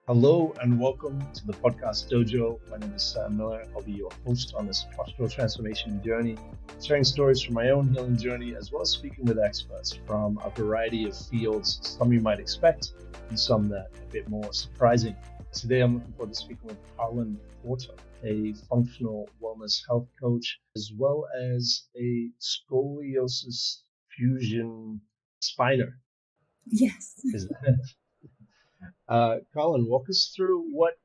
Hello and welcome to the Podcast Dojo. My name is Sam Miller. I'll be your host on this postural transformation journey, sharing stories from my own healing journey, as well as speaking with experts from a variety of fields, some you might expect and some that are a bit more surprising. Today, I'm looking forward to speaking with Carlyn Porter, a functional wellness health coach, as well as a scoliosis fusion spiner. Yes. Is that Colin, walk us through what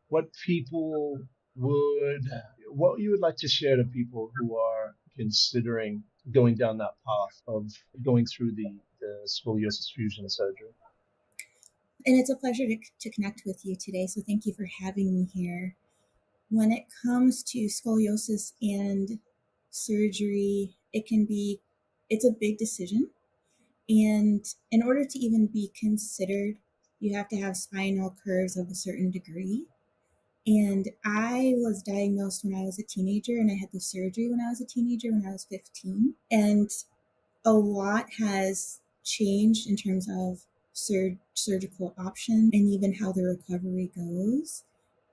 people what you would like to share to people who are considering going down that path of going through the scoliosis fusion surgery. And it's a pleasure to connect with you today. So thank you for having me here. When it comes to scoliosis and surgery, it's a big decision. And in order to even be considered, you have to have spinal curves of a certain degree. And I was diagnosed when I was a teenager, and I had the surgery when I was a teenager, when I was 15. And a lot has changed in terms of surgical options and even how the recovery goes.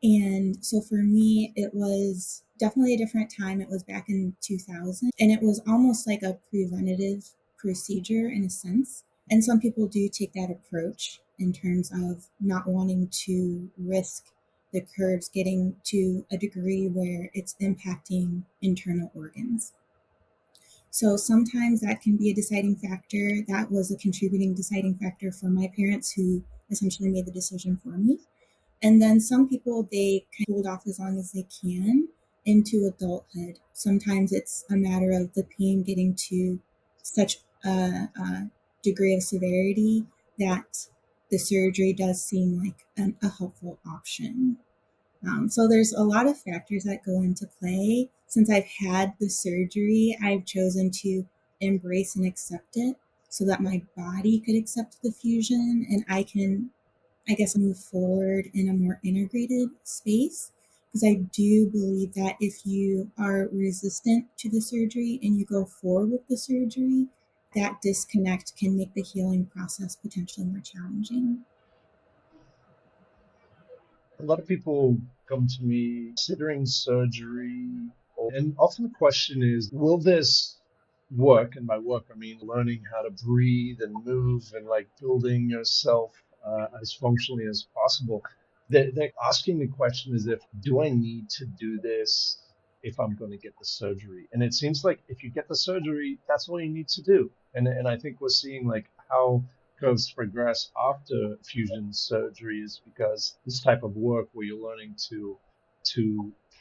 And so for me, it was definitely a different time. It was back in 2000, and it was almost like a preventative procedure in a sense. And some people do take that approach in terms of not wanting to risk the curves getting to a degree where it's impacting internal organs. So sometimes that can be a deciding factor. That was a contributing deciding factor for my parents, who essentially made the decision for me. And then some people, they kind of hold off as long as they can into adulthood. Sometimes it's a matter of the pain getting to such a degree of severity that the surgery does seem like a helpful option. So there's a lot of factors that go into play. Since I've had the surgery, I've chosen to embrace and accept it so that my body could accept the fusion and I can, I guess, move forward in a more integrated space. Because I do believe that if you are resistant to the surgery and you go forward with the surgery, that disconnect can make the healing process potentially more challenging. A lot of people come to me considering surgery, and often the question is, will this work? And by work, I mean learning how to breathe and move and like building yourself as functionally as possible. They're asking the question as if, do I need to do this if I'm going to get the surgery? And it seems like if you get the surgery, that's all you need to do. And I think we're seeing like how curves progress after fusion surgeries because this type of work where you're learning to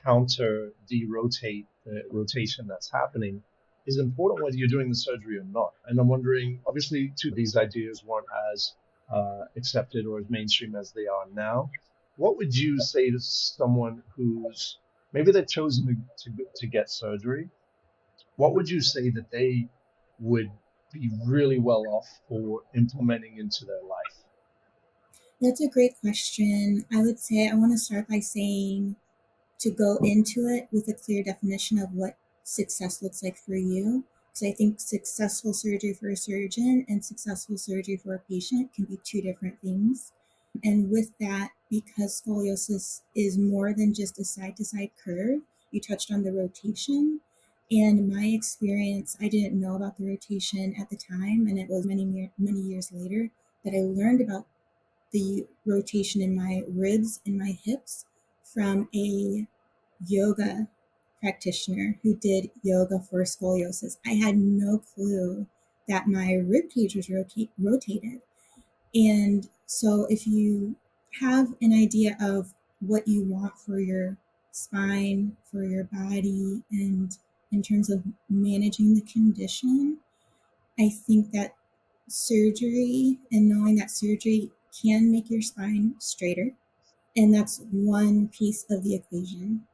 counter derotate the rotation that's happening is important whether you're doing the surgery or not. And I'm wondering, obviously, two of these ideas weren't as accepted or as mainstream as they are now. What would you say to someone who's maybe they've chosen to get surgery? What would you say that they would be really well off for implementing into their life? That's a great question. I would say I want to start by saying to go into it with a clear definition of what success looks like for you. Because I think successful surgery for a surgeon and successful surgery for a patient can be two different things. And with that, because scoliosis is more than just a side to side curve, you touched on the rotation. And my experience, I didn't know about the rotation at the time. And it was many years later that I learned about the rotation in my ribs and my hips from a yoga practitioner who did yoga for scoliosis. I had no clue that my rib cage was rotated. And so if you have an idea of what you want for your spine, for your body, and in terms of managing the condition, I think that surgery and knowing that surgery can make your spine straighter. And that's one piece of the equation.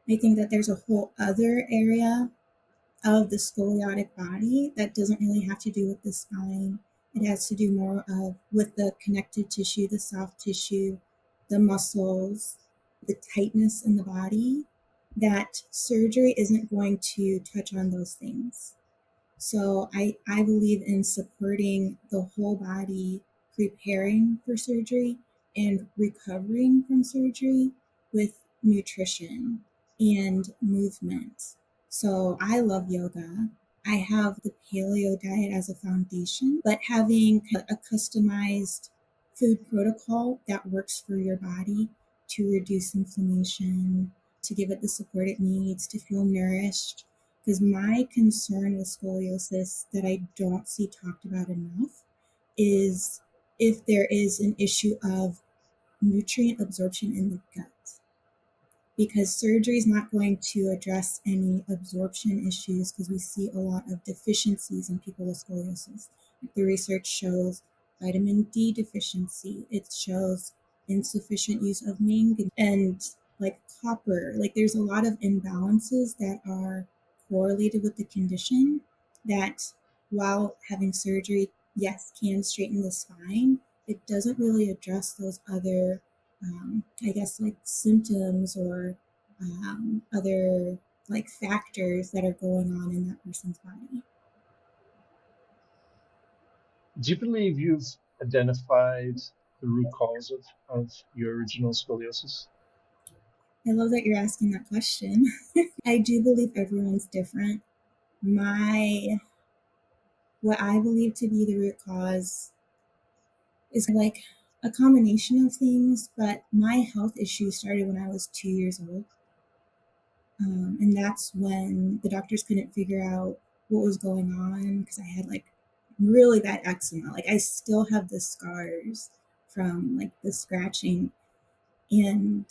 I think that there's a whole other area of the scoliotic body that doesn't really have to do with the spine. It has to do more with the connective tissue, the soft tissue, the muscles, the tightness in the body, that surgery isn't going to touch on those things. So I believe in supporting the whole body preparing for surgery and recovering from surgery with nutrition and movement. So I love yoga. I have the paleo diet as a foundation, but having a customized food protocol that works for your body to reduce inflammation, to give it the support it needs, to feel nourished. Because my concern with scoliosis that I don't see talked about enough is if there is an issue of nutrient absorption in the gut, because surgery is not going to address any absorption issues because we see a lot of deficiencies in people with scoliosis. The research shows vitamin D deficiency, it shows insufficient use of manganese and like copper. Like there's a lot of imbalances that are correlated with the condition that while having surgery, yes, can straighten the spine, it doesn't really address those other I guess like symptoms or other like factors that are going on in that person's body. Do you believe you've identified the root cause of your original scoliosis? I love that you're asking that question. I do believe everyone's different. My what I believe to be the root cause is like a combination of things, but my health issues started when I was 2 years old. And that's when the doctors couldn't figure out what was going on because I had like really bad eczema. Like I still have the scars from like the scratching. And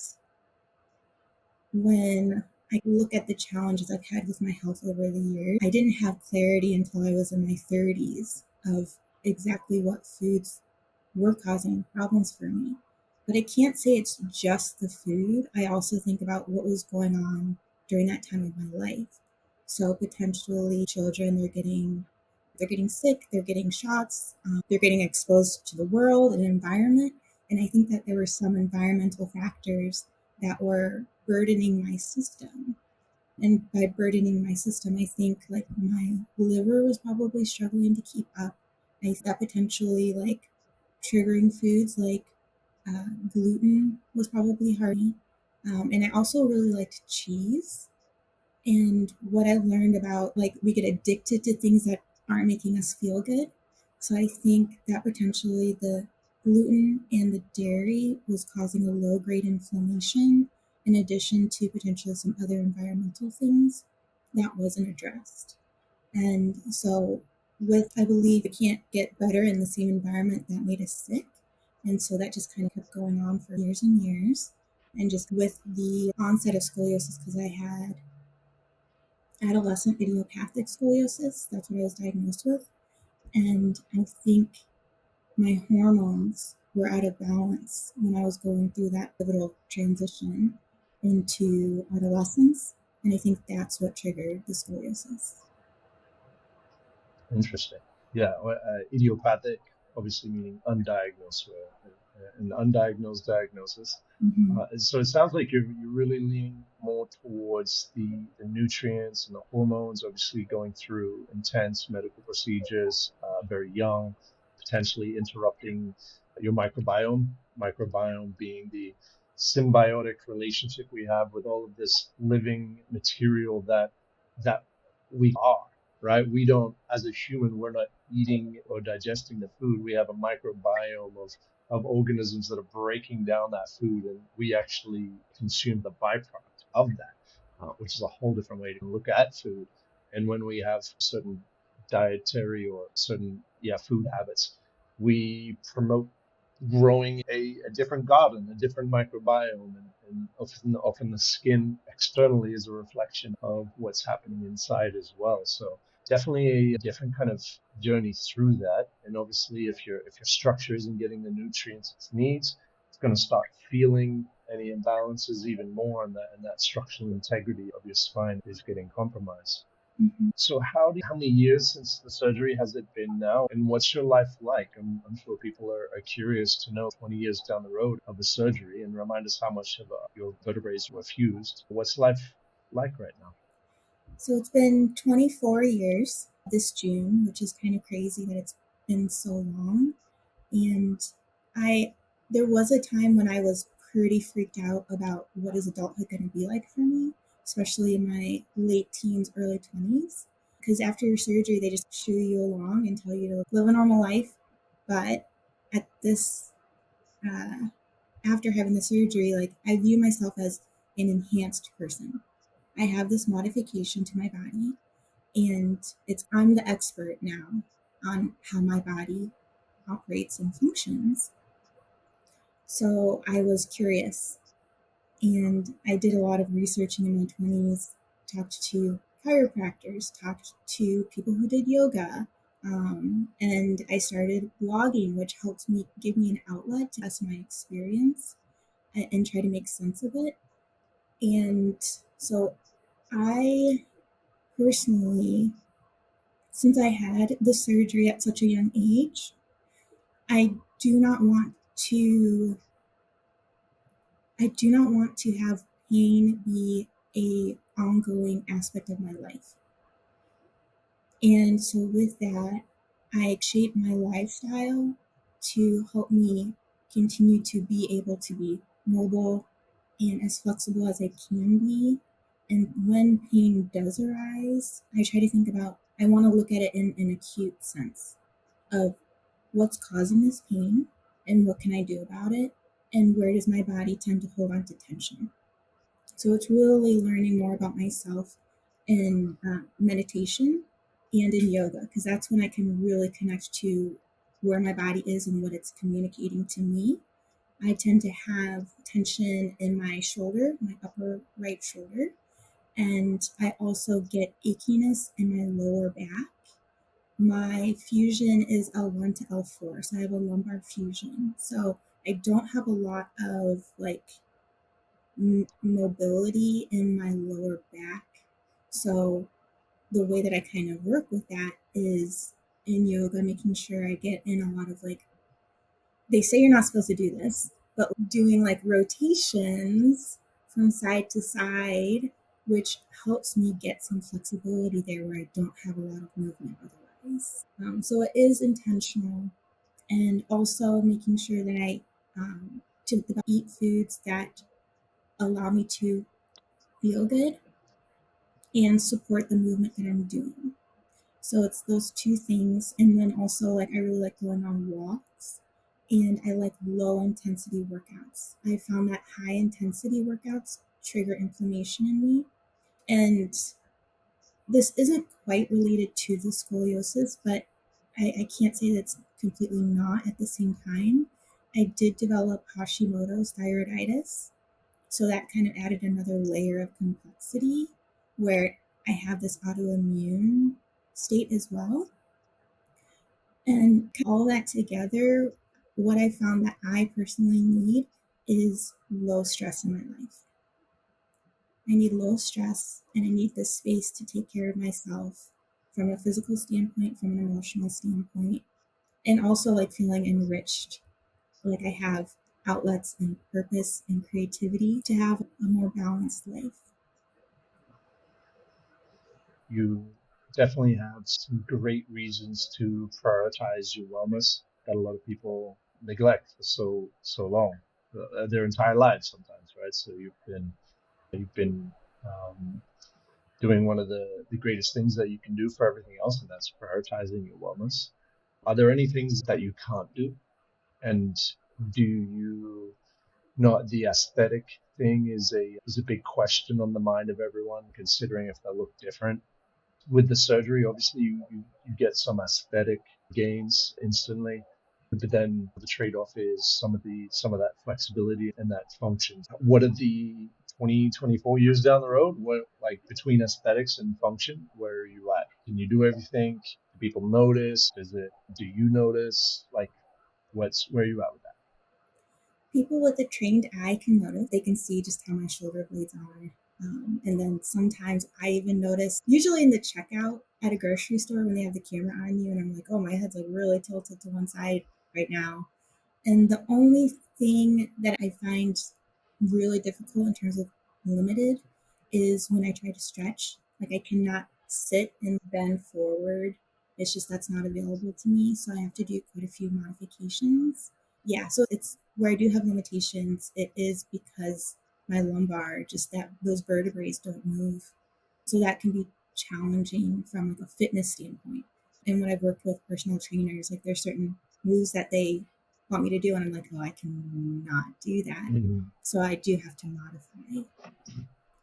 when I look at the challenges I've had with my health over the years, I didn't have clarity until I was in my 30s of exactly what foods were causing problems for me. But I can't say it's just the food. I also think about what was going on during that time of my life. So potentially children, they're getting sick, they're getting shots, they're getting exposed to the world and environment. And I think that there were some environmental factors that were burdening my system. And by burdening my system, I think like my liver was probably struggling to keep up. I thought potentially like triggering foods like gluten was probably hard. And I also really liked cheese. And what I've learned about like we get addicted to things that aren't making us feel good. So I think that potentially the gluten and the dairy was causing a low grade inflammation in addition to potentially some other environmental things that wasn't addressed. And so with I believe it can't get better in the same environment that made us sick. And so that just kind of kept going on for years and years. And just with the onset of scoliosis, because I had adolescent idiopathic scoliosis. That's what I was diagnosed with. And I think my hormones were out of balance when I was going through that pivotal transition into adolescence. And I think that's what triggered the scoliosis. Interesting. Yeah, well, idiopathic, obviously meaning undiagnosed, an undiagnosed diagnosis. Mm-hmm. So it sounds like you're really leaning more towards the nutrients and the hormones. Obviously, going through intense medical procedures, very young, potentially interrupting your microbiome. Microbiome being the symbiotic relationship we have with all of this living material that we are, right? We don't, as a human, we're not eating or digesting the food. We have a microbiome of organisms that are breaking down that food, and we actually consume the byproduct of that, which is a whole different way to look at food. And when we have certain dietary or certain, food habits, we promote growing a different garden, a different microbiome, and often the skin externally is a reflection of what's happening inside as well. So definitely a different kind of journey through that. And obviously, if your structure isn't getting the nutrients it needs, it's going to start feeling any imbalances even more, and that structural integrity of your spine is getting compromised. Mm-hmm. So how many years since the surgery has it been now, and what's your life like? I'm sure people are curious to know 20 years down the road of the surgery, and remind us how much of your vertebrae were fused. What's life like right now? So it's been 24 years this June, which is kind of crazy that it's been so long. And I there was a time when I was pretty freaked out about what is adulthood going to be like for me, especially in my late teens, early 20s. Because after your surgery, they just shoo you along and tell you to live a normal life. But at this, uh, after having the surgery, like I view myself as an enhanced person. I have this modification to my body, and I'm the expert now on how my body operates and functions. So I was curious, and I did a lot of researching in my 20s, talked to chiropractors, talked to people who did yoga, and I started blogging, which helped me give me an outlet to express my experience and try to make sense of it. And so I personally, since I had the surgery at such a young age, I do not want to I do not want to have pain be a ongoing aspect of my life. And so with that, I shape my lifestyle to help me continue to be able to be mobile and as flexible as I can be. And when pain does arise, I try to think about, I want to look at it in an acute sense of what's causing this pain and what can I do about it and where does my body tend to hold on to tension. So it's really learning more about myself in meditation and in yoga, because that's when I can really connect to where my body is and what it's communicating to me. I tend to have tension in my shoulder, my upper right shoulder, and I also get achiness in my lower back. My fusion is L1 to L4, so I have a lumbar fusion. So I don't have a lot of like mobility in my lower back. So the way that I kind of work with that is in yoga, making sure I get in a lot of like, they say you're not supposed to do this, but doing like rotations from side to side, which helps me get some flexibility there where I don't have a lot of movement otherwise. So it is intentional, and also making sure that I to eat foods that allow me to feel good and support the movement that I'm doing. So it's those two things. And then also, like, I really like going on walks and I like low intensity workouts. I found that high intensity workouts trigger inflammation in me. And this isn't quite related to the scoliosis, but I can't say that's completely not at the same time. I did develop Hashimoto's thyroiditis. So that kind of added another layer of complexity where I have this autoimmune state as well. And all that together, what I found that I personally need is low stress in my life. I need low stress and I need the space to take care of myself from a physical standpoint, from an emotional standpoint, and also like feeling enriched. Like I have outlets and purpose and creativity to have a more balanced life. You definitely have some great reasons to prioritize your wellness that a lot of people neglect for so long, their entire lives sometimes, right? So you've been um, doing one of the greatest things that you can do for everything else, and that's prioritizing your wellness. Are there any things that you can't do? And do you not the aesthetic thing is a big question on the mind of everyone, considering if they look different. With the surgery, obviously you get some aesthetic gains instantly, but then the trade-off is some of that flexibility and that function. What are the 20, 24 years down the road? What, like, between aesthetics and function, where are you at? Can you do everything? Do people notice? Do you notice? Like, where are you at with that? People with a trained eye can notice. They can see just how my shoulder blades are. And then sometimes I even notice, usually in the checkout at a grocery store when they have the camera on you, and I'm like, oh, my head's like really tilted to one side right now. And the only thing that I find really difficult in terms of limited is when I try to stretch. Like I cannot sit and bend forward. It's just that's not available to me. So I have to do quite a few modifications. Yeah, so it's where I do have limitations. It is because my lumbar, just that those vertebrae don't move. So that can be challenging from like a fitness standpoint. And when I've worked with personal trainers, like there's certain moves that they want me to do, and I'm like, oh, I cannot do that. Mhm. So I do have to modify.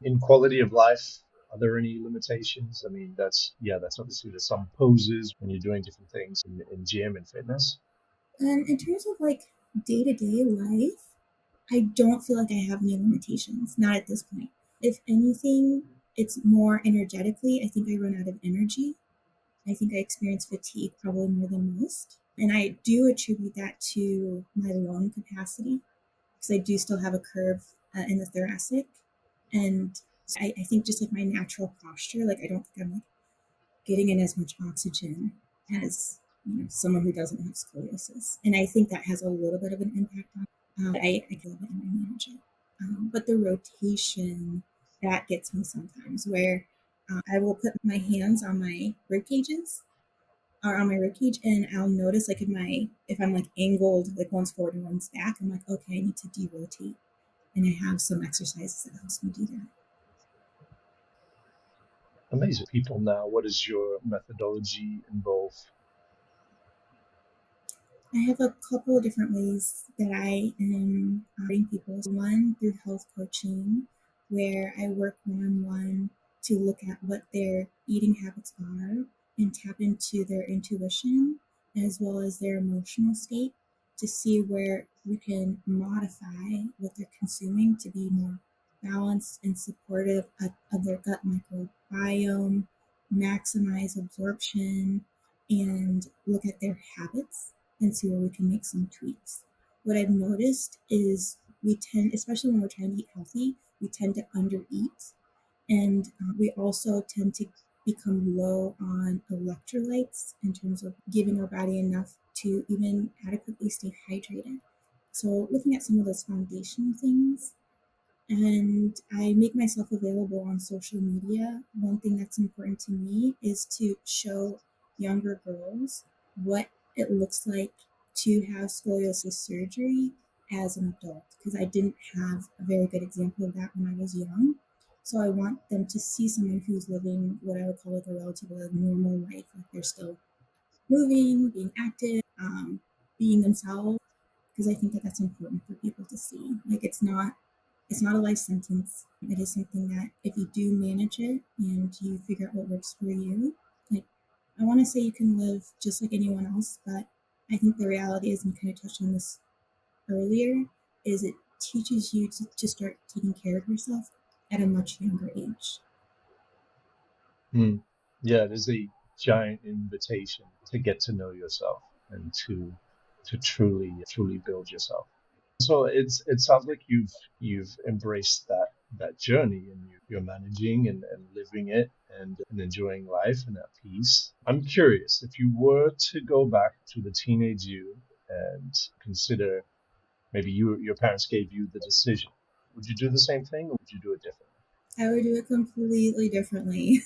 In quality of life, are there any limitations? I mean, that's obviously there's some poses when you're doing different things in gym and fitness. And in terms of like day to day life, I don't feel like I have any limitations, not at this point. If anything, it's more energetically. I think I run out of energy. I think I experience fatigue probably more than most. And I do attribute that to my lung capacity because I do still have a curve in the thoracic. And so I think just like my natural posture, like I don't think I'm like getting in as much oxygen as someone who doesn't have scoliosis. And I think that has a little bit of an impact on I feel it and I manage it. But the rotation, that gets me sometimes where I will put my hands on my rib cages or on my rib cage and I'll notice like if I'm like angled like one's forward and one's back, I'm like, okay, I need to derotate. And I have some exercises that helps me do that. Amazing people now. What does your methodology involve? I have a couple of different ways that I am supporting people. One through health coaching, where I work one on one to look at what their eating habits are and tap into their intuition as well as their emotional state to see where we can modify what they're consuming to be more balanced and supportive of their gut microbiome, maximize absorption, and look at their habits and see where we can make some tweaks. What I've noticed is we tend, especially when we're trying to eat healthy, we tend to undereat. And we also tend to become low on electrolytes in terms of giving our body enough to even adequately stay hydrated. So, looking at some of those foundational things, and I make myself available on social media. One thing that's important to me is to show younger girls what it looks like to have scoliosis surgery as an adult because I didn't have a very good example of that when I was young. So I want them to see someone who's living what I would call like a relatively like normal life. Like they're still moving, being active, being themselves because I think that that's important for people to see. Like it's not a life sentence. It is something that if you do manage it and you figure out what works for you, like I want to say you can live just like anyone else, but I think the reality is, and you kind of touched on this earlier, is it teaches you to start taking care of yourself at a much younger age. Hmm. Yeah, it is a giant invitation to get to know yourself and to truly build yourself. So it sounds like you've embraced that journey and you're managing and living it and enjoying life and at peace. I'm curious, if you were to go back to the teenage you and consider maybe your parents gave you the decision, would you do the same thing or would you do it differently? I would do it completely differently.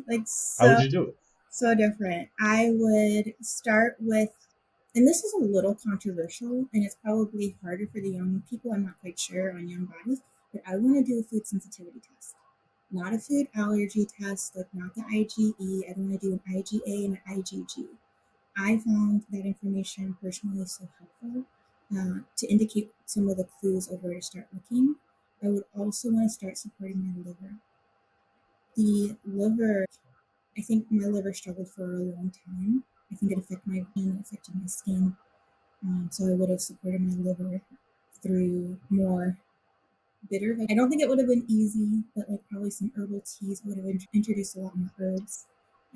Like How would so you do it? so different. I would start with, and this is a little controversial and it's probably harder for the young people. I'm not quite sure on young bodies, but I want to do a food sensitivity test, not a food allergy test, like not the IgE. I don't want to do an IgA and an IgG. I found that information personally so helpful to indicate some of the clues of where to start looking. I would also want to start supporting my liver. The liver, I think my liver struggled for a long time. I think it affected my skin. So I would have supported my liver through more bitter. I don't think it would have been easy, but like probably some herbal teas. I would have introduced a lot more herbs.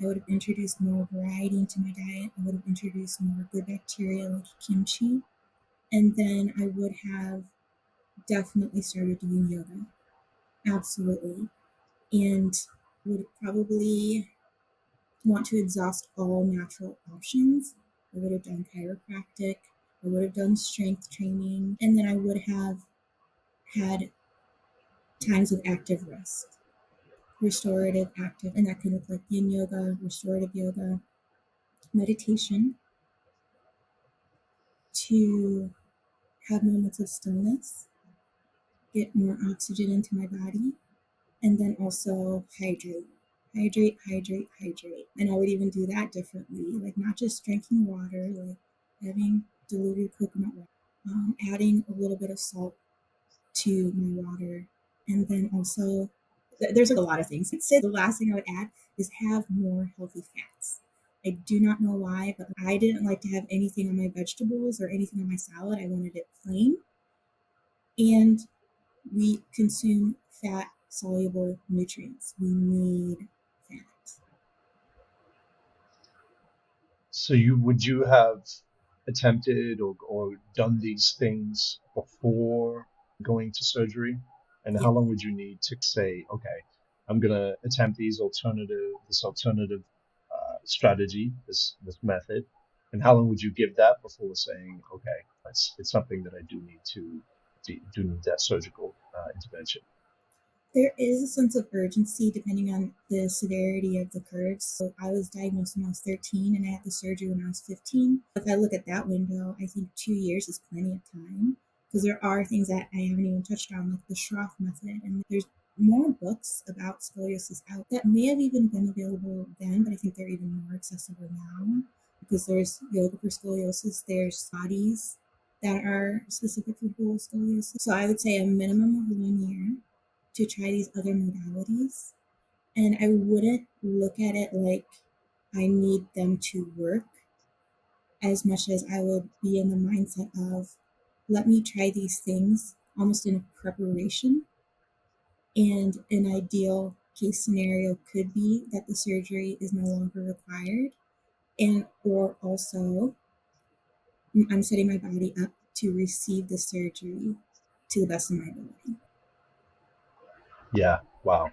I would have introduced more variety into my diet. I would have introduced more good bacteria like kimchi. And then I would have definitely started doing yoga. Absolutely. And would probably want to exhaust all natural options. I would have done chiropractic. I would have done strength training. And then I would have had times of active rest, restorative, active, and that could look like yin yoga, restorative yoga, meditation to have moments of stillness, get more oxygen into my body, and then also hydrate. Hydrate, hydrate, hydrate. And I would even do that differently, like not just drinking water, like having diluted coconut water, adding a little bit of salt to my water, and then also there's a lot of things. I'd say the last thing I would add is have more healthy fats. I do not know why, but I didn't like to have anything on my vegetables or anything on my salad. I wanted it plain. And we consume fat soluble nutrients. We need fat. So would you have attempted or done these things before going to surgery? And Yeah. how long would you need to say, okay, I'm gonna attempt this alternative strategy, this method, and how long would you give that before saying, okay, it's something that I do need that surgical intervention? There is a sense of urgency depending on the severity of the curves. So I was diagnosed when I was 13 and I had the surgery when I was 15. If I look at that window, I think 2 years is plenty of time because there are things that I haven't even touched on, like the Schroff method. And there's more books about scoliosis out that may have even been available then, but I think they're even more accessible now because there's yoga for scoliosis, there's bodies that are specific for people with scoliosis. So I would say a minimum of 1 year to try these other modalities. And I wouldn't look at it like I need them to work as much as I would be in the mindset of let me try these things almost in a preparation. And an ideal case scenario could be that the surgery is no longer required, and or also I'm setting my body up to receive the surgery to the best of my ability. Yeah, wow.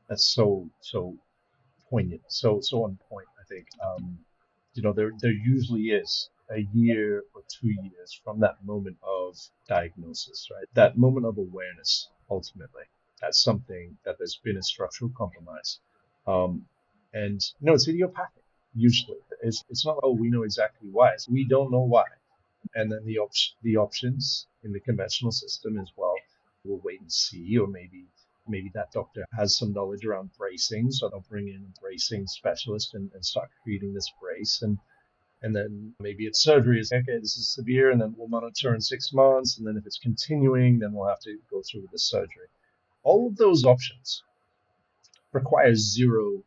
That's so poignant, so on point. I think there usually is a year or 2 years from that moment of diagnosis, right? That moment of awareness. Ultimately, that's something that there's been a structural compromise, and it's idiopathic. Usually, it's not. Oh, we know exactly why. We don't know why, and then the options in the conventional system as well. We'll wait and see, or maybe that doctor has some knowledge around bracing, so they'll bring in a bracing specialist and start creating this brace, and then maybe it's surgery. It's okay, this is severe, and then we'll monitor in 6 months, and then if it's continuing, then we'll have to go through with the surgery. All of those options require zero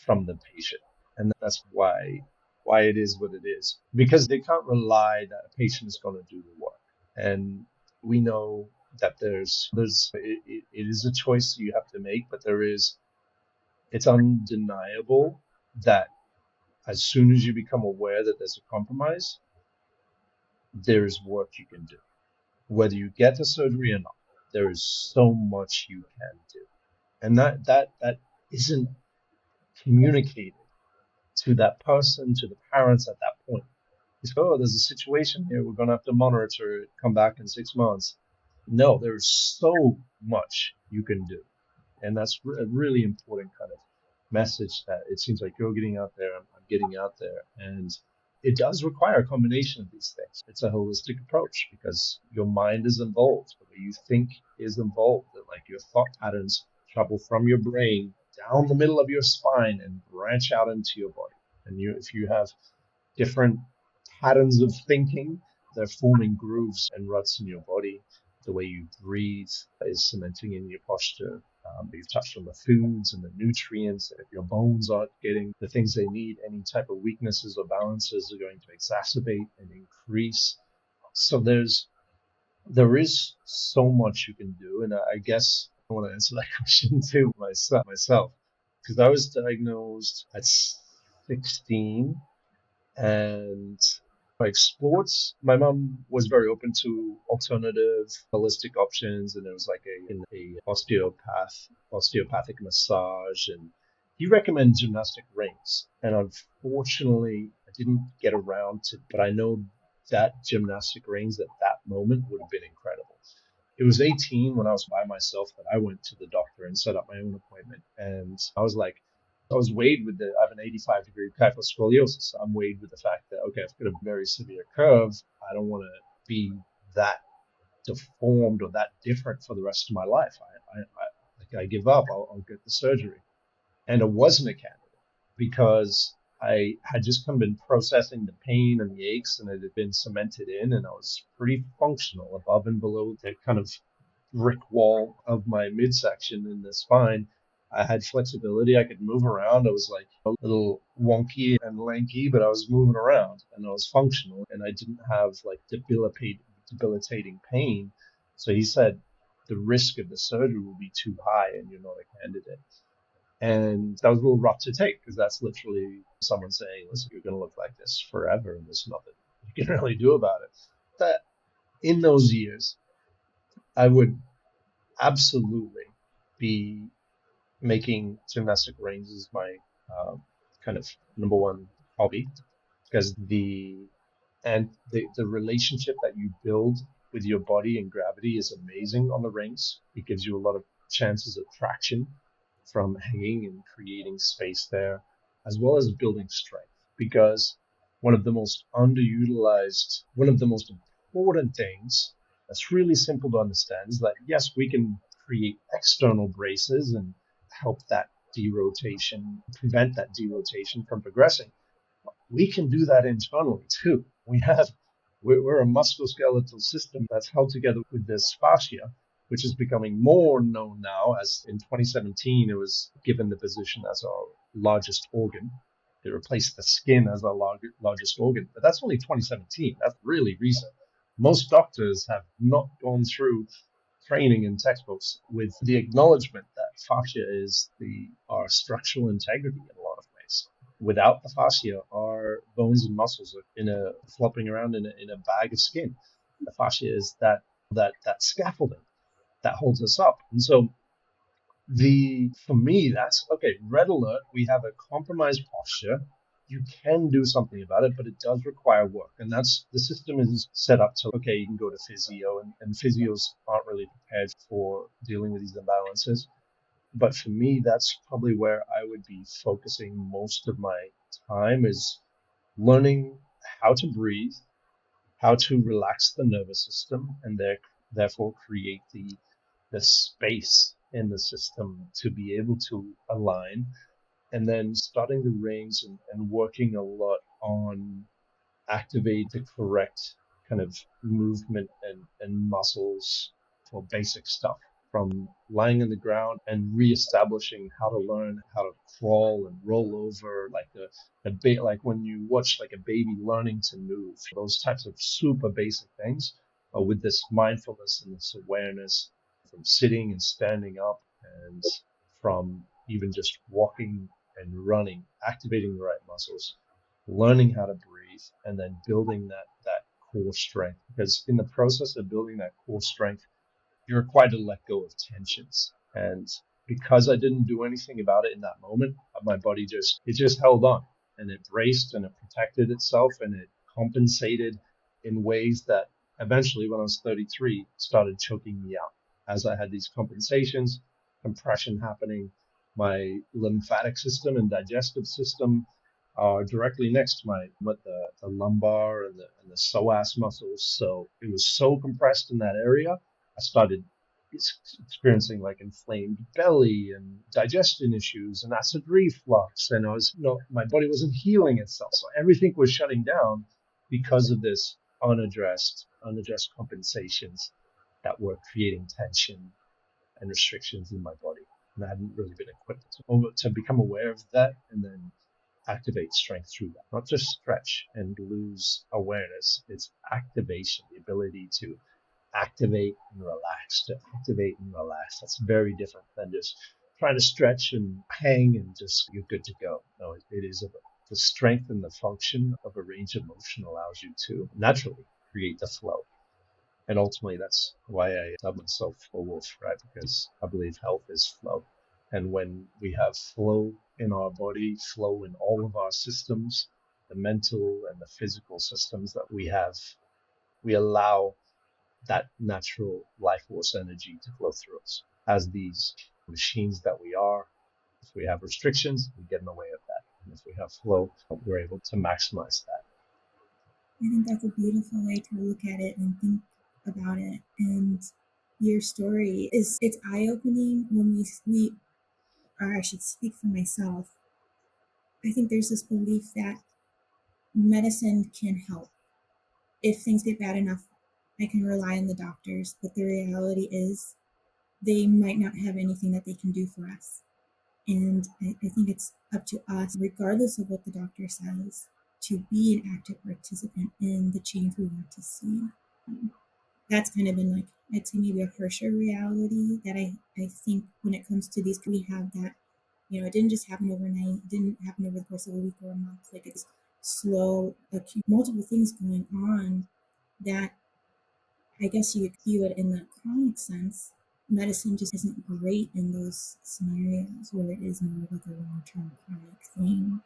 from the patient, and that's why it is what it is, because they can't rely that a patient is going to do the work. And we know that it is a choice you have to make, but it's undeniable that as soon as you become aware that there's a compromise, there is work you can do. Whether you get to surgery or not, there is so much you can do. And that isn't communicated to that person, to the parents at that point. It's, oh, there's a situation here, we're going to have to monitor it, come back in 6 months. No, there's so much you can do. And that's a really important kind of message that it seems like you're getting out there, I'm getting out there. And it does require a combination of these things. It's a holistic approach because your mind is involved, the way you think is involved, that like your thought patterns travel from your brain down the middle of your spine and branch out into your body. And if you have different patterns of thinking, they're forming grooves and ruts in your body. The way you breathe is cementing in your posture. You've touched on the foods and the nutrients. If your bones aren't getting the things they need, any type of weaknesses or balances are going to exacerbate and increase. So there is so much you can do. And I guess I want to answer that question too myself, because I was diagnosed at 16 and I explored. My mom was very open to alternative holistic options, and there was like a osteopathic massage, and he recommended gymnastic rings. And unfortunately, I didn't get around to, but I know that gymnastic rings at that moment would have been incredible. It was 18 when I was by myself that I went to the doctor and set up my own appointment, and I was like, I was weighed with I have an 85-degree kyphoscoliosis. So I'm weighed with the fact that, okay, I've got a very severe curve. I don't want to be that deformed or that different for the rest of my life. I give up. I'll get the surgery. And it wasn't a candidate because I had just kind of been processing the pain and the aches, and it had been cemented in, and I was pretty functional above and below the kind of brick wall of my midsection in the spine. I had flexibility. I could move around. I was like a little wonky and lanky, but I was moving around and I was functional, and I didn't have like debilitating pain. So he said the risk of the surgery will be too high and you're not a candidate. And that was a little rough to take because that's literally someone saying, listen, you're going to look like this forever and there's nothing you can really do about it. But in those years, I would absolutely be making gymnastic ranges my kind of number one hobby because the relationship that you build with your body and gravity is amazing on the rings. It gives you a lot of chances of traction from hanging and creating space there, as well as building strength. Because one of the most underutilized, one of the most important things that's really simple to understand is that yes, we can create external braces and help that derotation, prevent that derotation from progressing. We can do that internally too. We're a musculoskeletal system that's held together with this fascia, which is becoming more known now. As in 2017, it was given the position as our largest organ. It replaced the skin as our largest organ, but that's only 2017. That's really recent. Most doctors have not gone through training in textbooks with the acknowledgement that fascia is our structural integrity in a lot of ways. Without the fascia, our bones and muscles are flopping around in a bag of skin. The fascia is that scaffolding that holds us up. And so for me, that's okay. Red alert. We have a compromised posture. You can do something about it, but it does require work. And that's the system is set up to, okay, you can go to physio, and physios aren't really prepared for dealing with these imbalances. But for me, that's probably where I would be focusing most of my time is learning how to breathe, how to relax the nervous system, and therefore create the space in the system to be able to align, and then starting the rings and working a lot on activate the correct kind of movement and muscles for basic stuff from lying on the ground and reestablishing how to learn how to crawl and roll over like when you watch like a baby learning to move, those types of super basic things with this mindfulness and this awareness from sitting and standing up and from even just walking and running, activating the right muscles, learning how to breathe, and then building that core strength. Because in the process of building that core strength, you're required to let go of tensions. And because I didn't do anything about it in that moment, my body just held on and it braced and it protected itself and it compensated in ways that eventually, when I was 33, started choking me out. As I had these compensations, compression happening, my lymphatic system and digestive system are directly next to the lumbar and the psoas muscles. So it was so compressed in that area. I started experiencing like inflamed belly and digestion issues and acid reflux. And my body wasn't healing itself. So everything was shutting down because of this unaddressed compensations that were creating tension and restrictions in my body. And I hadn't really been equipped to become aware of that and then activate strength through that. Not just stretch and lose awareness. It's activation, the ability to activate and relax, to activate and relax. That's very different than just trying to stretch and hang and just you're good to go. No, it is about the strength and the function of a range of motion allows you to naturally create the flow. And ultimately, that's why I dub myself Flow Wolf, right? Because I believe health is flow. And when we have flow in our body, flow in all of our systems, the mental and the physical systems that we have, we allow that natural life force energy to flow through us as these machines that we are, If we have restrictions, we get in the way of that. And if we have flow, we're able to maximize that. I think that's a beautiful way to look at it and think about it. And your story it's eye-opening when we or I should speak for myself. I think there's this belief that medicine can help. If things get bad enough, I can rely on the doctors. But the reality is they might not have anything that they can do for us. And I think it's up to us, regardless of what the doctor says, to be an active participant in the change we want to see. That's kind of been like, I'd say maybe a harsher reality that I think when it comes to these, we have that, it didn't just happen overnight. It didn't happen over the course of a week or a month. Like it's slow, multiple things going on that I guess you could view it in the chronic sense. Medicine just isn't great in those scenarios where it is more like a long-term chronic thing.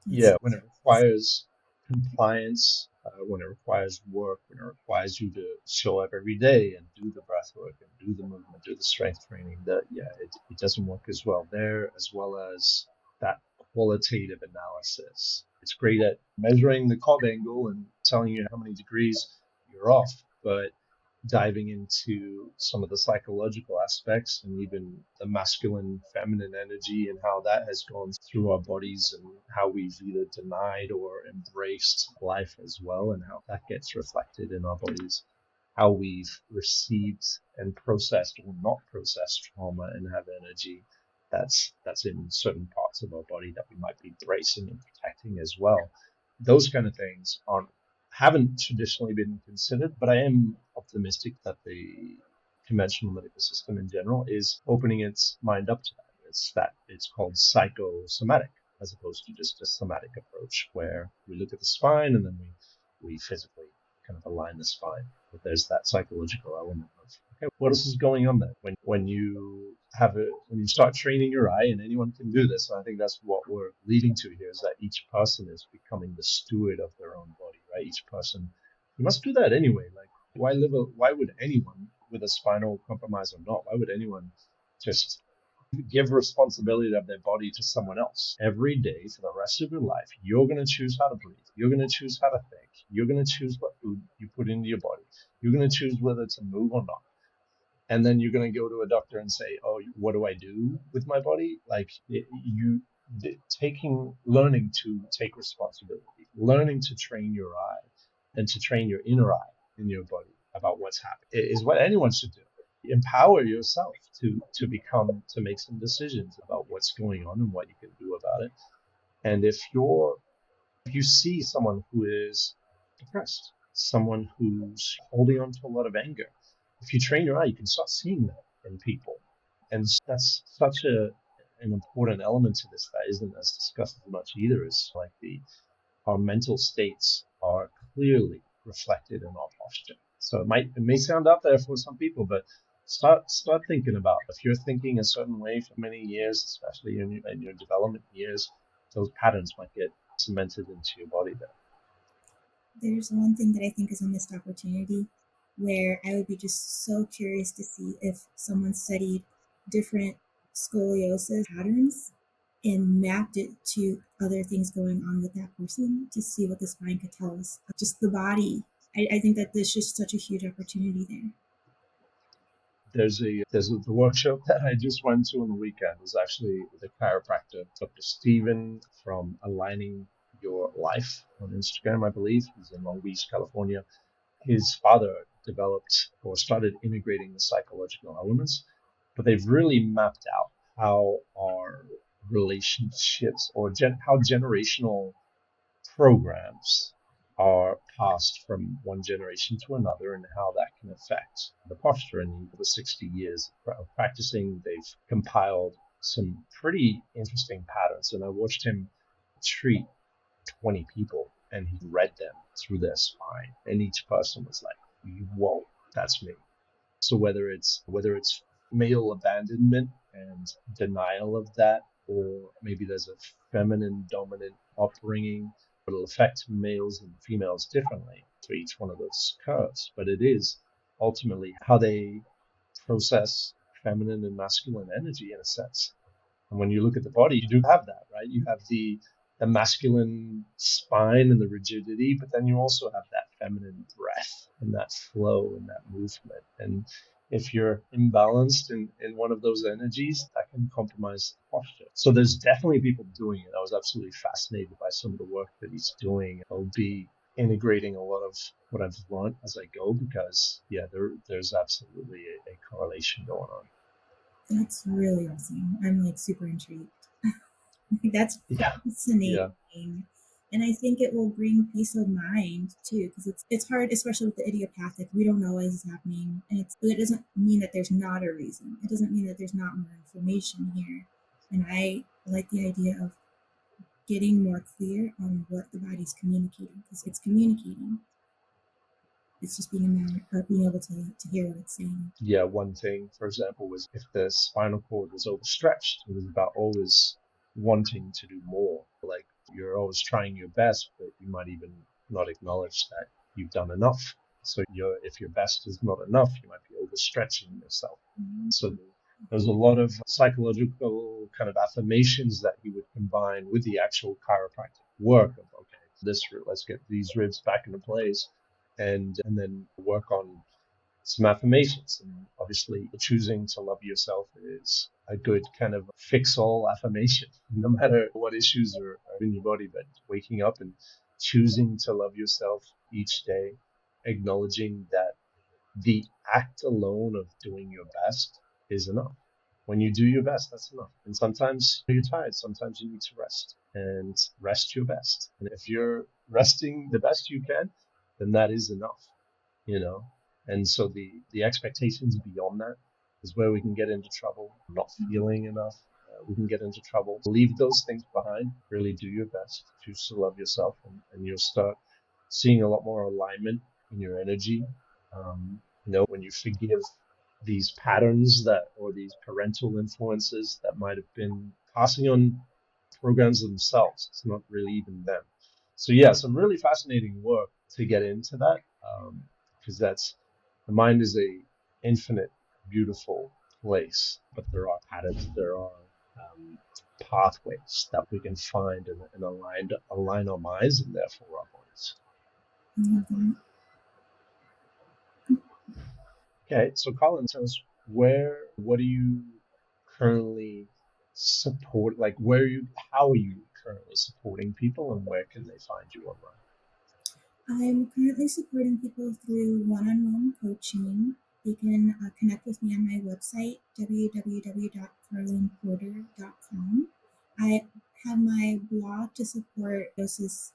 Yeah, when it requires compliance, when it requires work, when it requires you to show up every day and do the breath work and do the movement, do the strength training, it doesn't work as well there, as well as that qualitative analysis. It's great at measuring the cob angle and telling you how many degrees you're off, but diving into some of the psychological aspects and even the masculine feminine energy and how that has gone through our bodies and how we've either denied or embraced life as well, and how that gets reflected in our bodies, how we've received and processed or not processed trauma and have energy that's in certain parts of our body that we might be bracing and protecting as well. Those kind of things haven't traditionally been considered, but I am optimistic that the conventional medical system in general is opening its mind up to that. It's called psychosomatic, as opposed to just a somatic approach where we look at the spine and then we physically kind of align the spine. But there's that psychological element of, okay, what else is going on there? When you start training your eye, and anyone can do this, and I think that's what we're leading to here, is that each person is becoming the steward of their own body, right? Each person, you must do that anyway. Like, why would anyone with a spinal compromise or not, why would anyone just give responsibility of their body to someone else? Every day for the rest of your life, you're going to choose how to breathe. You're going to choose how to think. You're going to choose what food you put into your body. You're going to choose whether to move or not. And then you're going to go to a doctor and say, oh, what do I do with my body? Like learning to take responsibility, learning to train your eye and to train your inner eye in your body about what's happening is what anyone should do. Empower yourself to make some decisions about what's going on and what you can do about it. And if you see someone who is depressed, someone who's holding on to a lot of anger, if you train your eye, you can start seeing that in people. And that's such an important element to this that isn't as discussed as much either. Is like our mental states are clearly reflected in our posture. So it may sound out there for some people, but start thinking about if you're thinking a certain way for many years, especially in your development years, those patterns might get cemented into your body there. There's one thing that I think is a missed opportunity where I would be just so curious to see if someone studied different scoliosis patterns and mapped it to other things going on with that person to see what the spine could tell us. Just the body. I think that there's just such a huge opportunity there. There's the workshop that I just went to on the weekend. It was actually with a chiropractor, Dr. Steven from Aligning Your Life on Instagram, I believe. He's in Long Beach, California. His father developed or started integrating the psychological elements, but they've really mapped out how our relationships or how generational programs are passed from one generation to another and how that can affect the posture. In the 60 years of practicing, they've compiled some pretty interesting patterns. And I watched him treat 20 people and he read them through their spine. And each person was like, whoa, that's me. So whether it's male abandonment and denial of that, or maybe there's a feminine dominant upbringing, it'll affect males and females differently for each one of those curves. But it is ultimately how they process feminine and masculine energy in a sense. And when you look at the body, you do have that, right? You have the masculine spine and the rigidity, but then you also have that feminine breath and that flow and that movement. And if you're imbalanced in one of those energies, that can compromise the posture. So there's definitely people doing it. I was absolutely fascinated by some of the work that he's doing. I'll be integrating a lot of what I've learned as I go because, yeah, there's absolutely a correlation going on. That's really awesome. I'm like super intrigued. That's Yeah, fascinating. yeah, And I think it will bring peace of mind too, because it's hard, especially with the idiopathic. We don't know what is happening, and it doesn't mean that there's not a reason. It doesn't mean that there's not more information here. And I like the idea of getting more clear on what the body's communicating, because it's communicating. It's just being a matter of being able to hear what it's saying. yeah. One thing, for example, was if the spinal cord was overstretched, it was about always wanting to do more. Like you're always trying your best, but you might even not acknowledge that you've done enough. So if your best is not enough, you might be overstretching yourself. So there's a lot of psychological kind of affirmations that he would combine with the actual chiropractic work of, okay, let's get these ribs back into place and then work on some affirmations. And obviously, choosing to love yourself is a good kind of fix-all affirmation, no matter what issues are in your body. But waking up and choosing to love yourself each day, acknowledging that the act alone of doing your best is enough. When you do your best, that's enough. And sometimes you're tired. Sometimes you need to rest and rest your best. And if you're resting the best you can, then that is enough, you know? And so the expectations beyond that is where we can get into trouble. Not feeling enough, we can get into trouble. Leave those things behind. Really do your best. Choose to love yourself, and you'll start seeing a lot more alignment in your energy. When you forgive these patterns or these parental influences that might have been passing on programs themselves. It's not really even them. So yeah, some really fascinating work to get into that, because the mind is a infinite, beautiful place, but there are patterns, there are pathways that we can find and align our minds and therefore our bodies. Mm-hmm. Okay, so Colin, tell us what do you currently support? Like, how are you currently supporting people, and where can they find you online? I'm currently supporting people through one-on-one coaching. You can connect with me on my website, www.carlynporter.com. I have my blog to support doses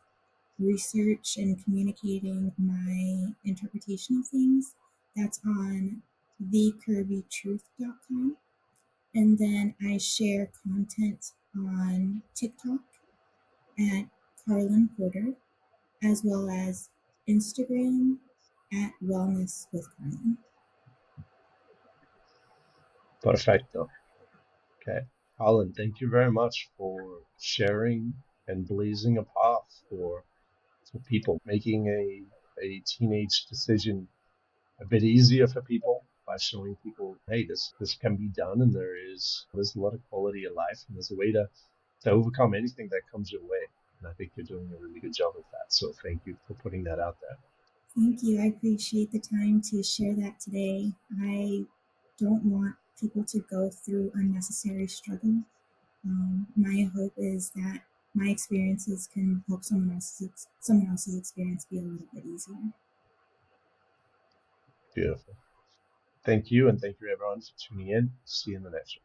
research and communicating my interpretation of things. That's on thecurvytruth.com. And then I share content on TikTok at Carlyn Porter, as well as Instagram at Wellness with Carlyn. Perfecto. Okay. Colin, thank you very much for sharing and blazing a path for people, making a teenage decision a bit easier for people by showing people, hey, this can be done, and there's a lot of quality of life, and there's a way to overcome anything that comes your way. And I think you're doing a really good job of that. So thank you for putting that out there. Thank you. I appreciate the time to share that today. I don't want people to go through unnecessary struggle. My hope is that my experiences can help someone else's experience be a little bit easier. Beautiful. Thank you, and thank you everyone for tuning in. See you in the next one.